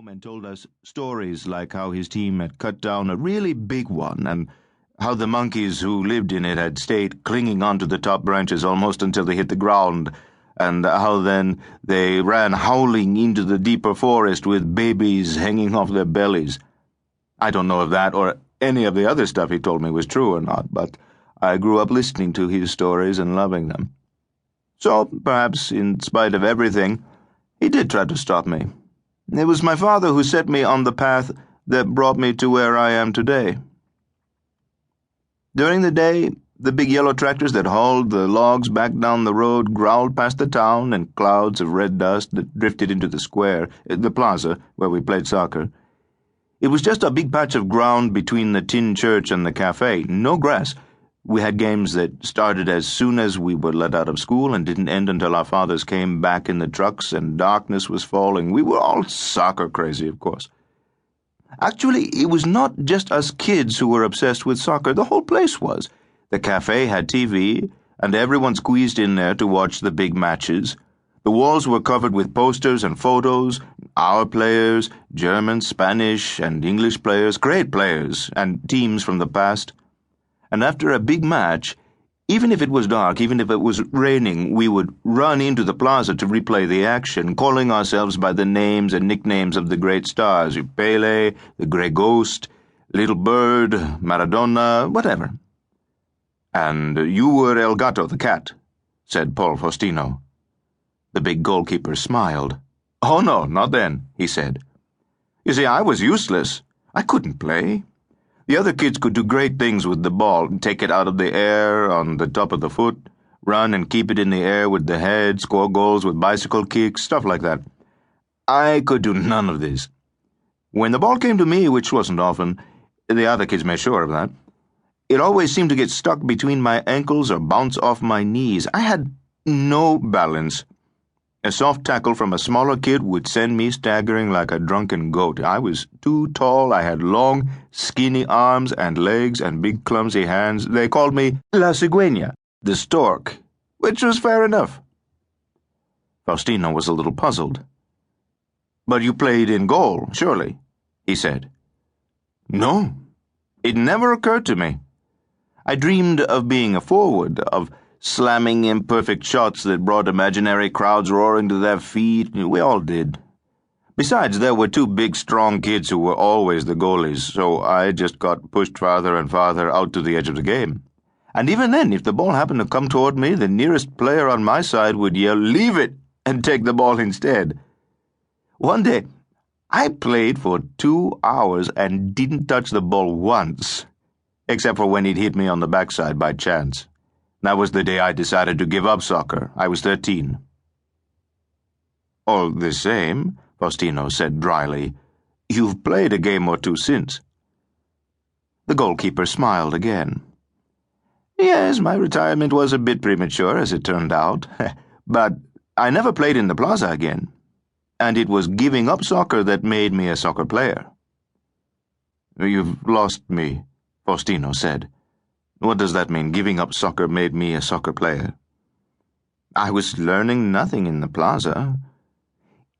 home and told us stories like how his team had cut down a really big one and how the monkeys who lived in it had stayed clinging onto the top branches almost until they hit the ground, and how then they ran howling into the deeper forest with babies hanging off their bellies. I don't know if that or any of the other stuff he told me was true or not, but I grew up listening to his stories and loving them. So, perhaps, in spite of everything, he did try to stop me. It was my father who set me on the path that brought me to where I am today. During the day, the big yellow tractors that hauled the logs back down the road growled past the town in clouds of red dust that drifted into the square, the plaza, where we played soccer. It was just a big patch of ground between the tin church and the cafe, no grass. We had games that started as soon as we were let out of school and didn't end until our fathers came back in the trucks and darkness was falling. We were all soccer crazy, of course. Actually, it was not just us kids who were obsessed with soccer. The whole place was. The cafe had TV, and everyone squeezed in there to watch the big matches. The walls were covered with posters and photos, our players, German, Spanish, and English players, great players, and teams from the past. And after a big match, even if it was dark, even if it was raining, we would run into the plaza to replay the action, calling ourselves by the names and nicknames of the great stars, Pele, the Grey Ghost, Little Bird, Maradona, whatever. And you were El Gato, the cat, said Paul Faustino. The big goalkeeper smiled. Oh, no, not then, he said. You see, I was useless. I couldn't play. The other kids could do great things with the ball, take it out of the air on the top of the foot, run and keep it in the air with the head, score goals with bicycle kicks, stuff like that. I could do none of this. When the ball came to me, which wasn't often, the other kids made sure of that, it always seemed to get stuck between my ankles or bounce off my knees. I had no balance. A soft tackle from a smaller kid would send me staggering like a drunken goat. I was too tall, I had long, skinny arms and legs and big clumsy hands. They called me La Cigüeña, the stork, which was fair enough. Faustino was a little puzzled. But you played in goal, surely, he said. No, it never occurred to me. I dreamed of being a forward, of slamming imperfect shots that brought imaginary crowds roaring to their feet. We all did. Besides, there were two big, strong kids who were always the goalies, so I just got pushed farther and farther out to the edge of the game. And even then, if the ball happened to come toward me, the nearest player on my side would yell, "Leave it!" and take the ball instead. One day, I played for 2 hours and didn't touch the ball once, except for when it hit me on the backside by chance. That was the day I decided to give up soccer. I was 13. All the same, Faustino said dryly, you've played a game or two since. The goalkeeper smiled again. Yes, my retirement was a bit premature, as it turned out, but I never played in the plaza again, and it was giving up soccer that made me a soccer player. You've lost me, Faustino said. What does that mean? Giving up soccer made me a soccer player. I was learning nothing in the plaza.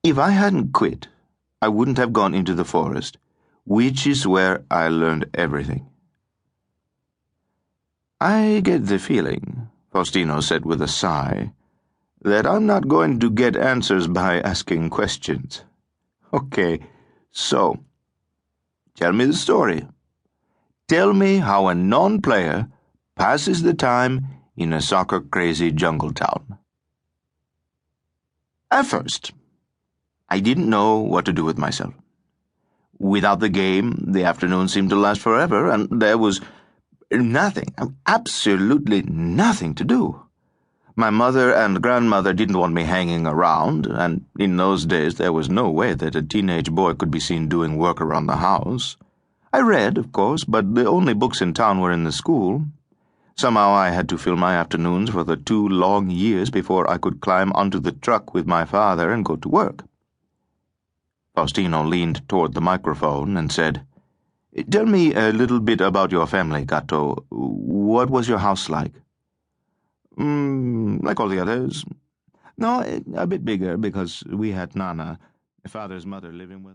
If I hadn't quit, I wouldn't have gone into the forest, which is where I learned everything. I get the feeling, Faustino said with a sigh, that I'm not going to get answers by asking questions. Okay, so, tell me the story. Tell me how a non-player passes the time in a soccer-crazy jungle town. At first, I didn't know what to do with myself. Without the game, the afternoon seemed to last forever, and there was nothing, absolutely nothing to do. My mother and grandmother didn't want me hanging around, and in those days there was no way that a teenage boy could be seen doing work around the house. I read, of course, but the only books in town were in the school. Somehow I had to fill my afternoons for the 2 long years before I could climb onto the truck with my father and go to work. Faustino leaned toward the microphone and said, Tell me a little bit about your family, Gato. What was your house like? Like all the others. No, a bit bigger because we had Nana, father's mother, living with us.